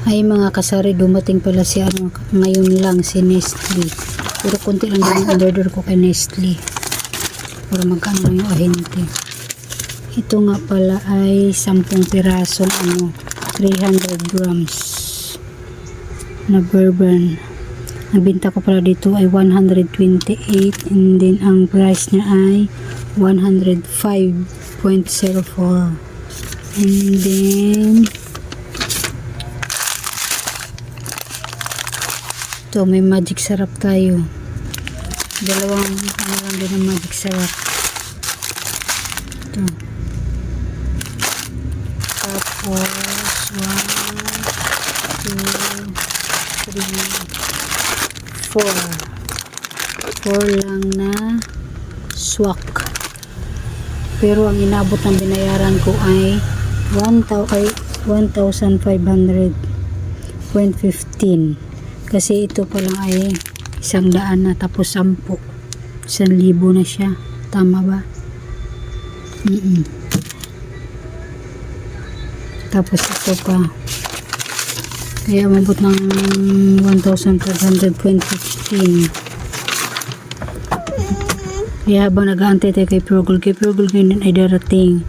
Ay mga kasari, dumating pala si ano, ngayon lang si Nestle. Pero konti lang din ang order ko kay Nestle. Para magkano lang yung ahente. Ito nga pala ay 10 pirasong ano, 300 grams na bourbon. Ang binta ko pala dito ay 128 and then ang price niya ay 105.04. And then ito, may magic sarap tayo. Dalawang ano lang din ang magic sarap. Ito. Tapos 1, 2, 3, 4 lang na swak. Pero ang inabot ng binayaran ko ay 1,500.15. Kasi ito pa lang ay 100 na, tapos 10. 1,000 na siya. Tama ba? Tapos ito pa. Kaya umabot ng 1,500.15. Kaya habang nag-aantay tayo kay Progol ngayon ay darating.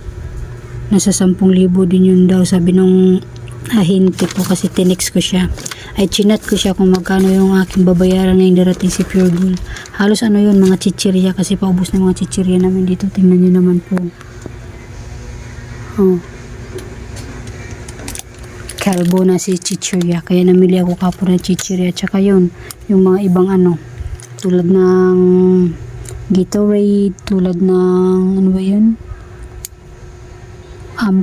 Nasa 10,000 din yun daw, sabi nung ahente po, kasi tinext ko siya. Ay chinat ko siya kung magkano yung aking babayaran ngayong darating si Pure Gold. Halos ano yun, mga chichirya, kasi paubos na mga chichirya namin dito. Tingnan nyo naman po. Kalbo na si chichirya, kaya namili ako kapo ng chichirya. Tsaka yun, yung mga ibang ano, tulad ng Gatorade, tulad ng ano ba yun,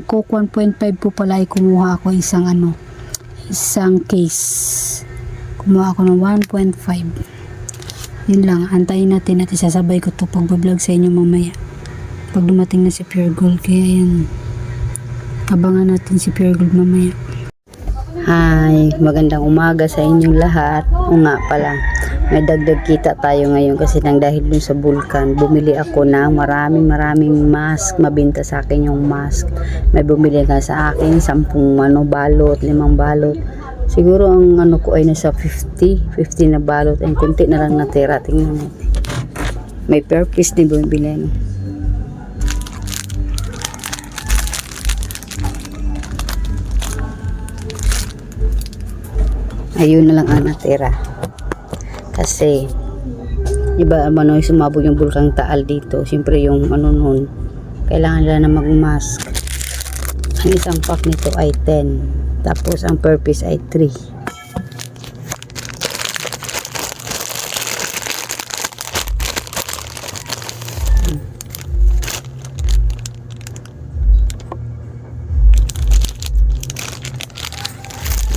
Coke 1.5 po pala ay kumuha ako isang case. Kumuha ako ng 1.5. Yun lang, antayin natin at isasabay ko to pag-vlog sa inyo mamaya pag dumating na si Pure Gold. Kaya yan, abangan natin si Pure Gold mamaya. Hi, magandang umaga sa inyong lahat. O nga pala, may dagdag kita tayo ngayon kasi nang dahil dun sa bulkan, bumili ako ng maraming mask. Mabinta sa akin yung mask. May bumili na sa akin 10 balot, 5 balot. Siguro ang ano ko ay nasa 50 na balot. Ay kunti na lang natira. Tingnan natin. May purpose din bumili, no? Ayun na lang ang natira. Kasi iba ano, sumabog yung bulkang Taal dito. Siyempre yung ano nun, kailangan nila na mag-mask. Ang isang pack nito ay 10. Tapos ang purpose ay 3.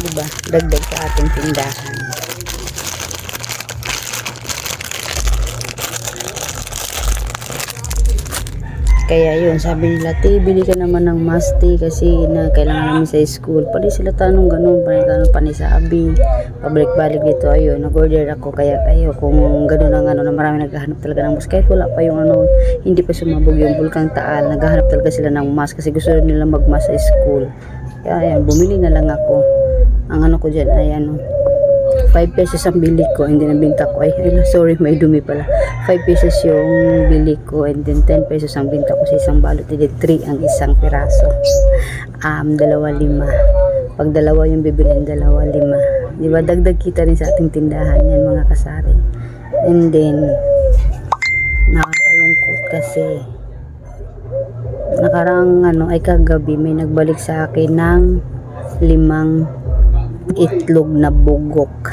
Diba? Dagdag sa ating tindahan. Kaya yun, sabi nila, bili ka naman ng masti kasi na kailangan namin sa school. Pali sila tanong ganun, panisabi. Pabalik-balik dito, ayun, nag-order ako. Kaya kayo, kung ganun ang na marami naghahanap talaga ng mask. Kahit wala pa yung hindi pa sumabog yung bulkang Taal, naghahanap talaga sila ng mask kasi gusto nila mag-mask sa school. Kaya ayan, bumili na lang ako. Ang ko dyan ay 5 pesos ang bili ko, and then ang binta ko ay sorry, may dumi pala. 5 pesos yung bili ko, and then 10 pesos ang binta ko sa isang balot, and then 3 ang isang piraso. 2.5. Pag dalawa yung bibilin, 2.5. Diba, dagdag kita rin sa ating tindahan yan mga kasari. And then nakakalungkot kasi nakarang ay kagabi may nagbalik sa akin ng 5 itlog na bugok.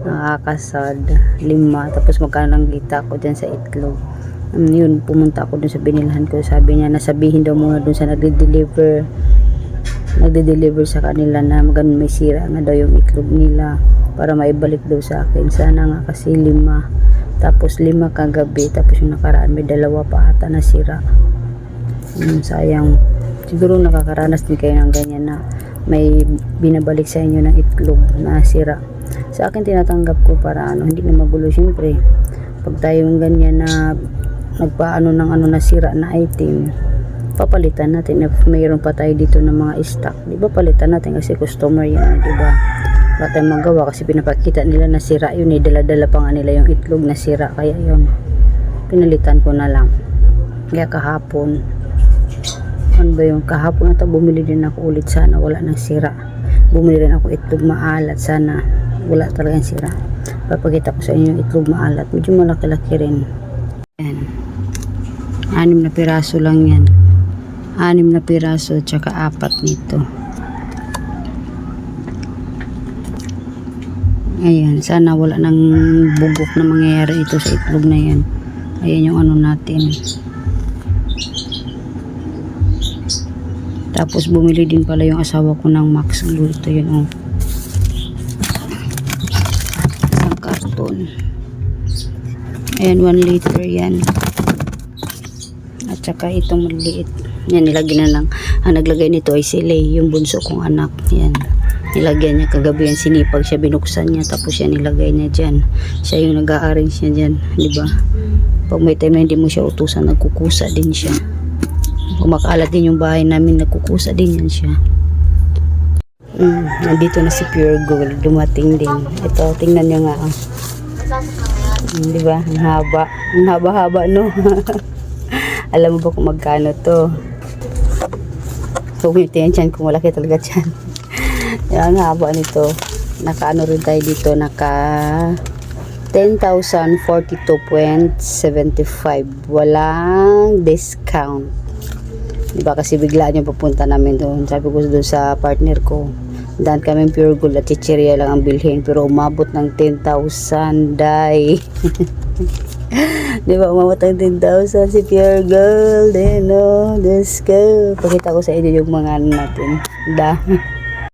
Nakakasad. 5. Tapos magkano lang kita ko dyan sa itlog. Yun, pumunta ako dun sa binilhan ko. Sabi niya, nasabihin daw muna dun sa nagde-deliver sa kanila na magandang may sira nga daw yung itlog nila para maibalik daw sa akin. Sana nga kasi 5. Tapos 5 kagabi. Tapos yung nakaraan may 2 pa ata na sira. Sayang. Siguro nakakaranas din kayo ng ganyan na may binabalik sa inyo ng itlog na sira. Sa akin tinatanggap ko para hindi na magulo. Siyempre pag tayong ganyan na nagpaano ng na sira na item, papalitan natin if mayroon pa tayo dito ng mga stock, di ba palitan natin kasi customer yan, di ba? Wala tayong magawa kasi pinapakita nila na sira yun, dala-dala pa nga nila yung itlog na sira, kaya yun pinalitan ko na lang. Kaya kahapon, ano ba yung kahapon na bumili din ako ulit, sana wala nang sira. Bumili rin ako itlog maalat, sana wala talagang sira. Papakita ko sa inyo yung itlog maalat, medyo malaki-laki rin. Yan, 6 na piraso lang yan, 6 na piraso tsaka 4 nito. Ayan, sana wala nang bugok na mangyayari ito sa itlog na yan. Ayan yung ano natin. Tapos bumili din pala yung asawa ko ng Max Glue. Ito yun, oh. Isang karton. Ayan, 1 liter yan. At saka itong maliit. Yan, nilagyan na lang. Ang naglagay nito ay si Lay, yung bunso kong anak. Yan. Nilagyan niya kagabi yan, sinipag siya, binuksan niya, tapos siya nilagay niya dyan. Siya yung nag-a-arrange niya dyan, di ba? Pag may time na hindi mo siya utusan, nagkukusa din siya. Kung makalat din yung bahay namin, nagkukusa din yan siya. Nandito na si Pure Gold, dumating din. Ito, tingnan niyo nga. Di ba? Ang haba. Ang haba-haba, no? Alam mo ba kung magkano to? Kumiti yan dyan, kung malaki talaga dyan. Yan, ang haba nito. Naka-ano rin tayo dito, naka 10,042.75. Walang discount. Diba kasi biglaan yung papunta namin doon. Sabi ko doon sa partner ko, daan kami Pure Gold at chichirya lang ang bilhin. Pero umabot ng 10,000, day. Diba umabot ng 10,000 si Pure Gold. Eh, no? Let's go. Pakita ko sa inyo yung mga ano natin.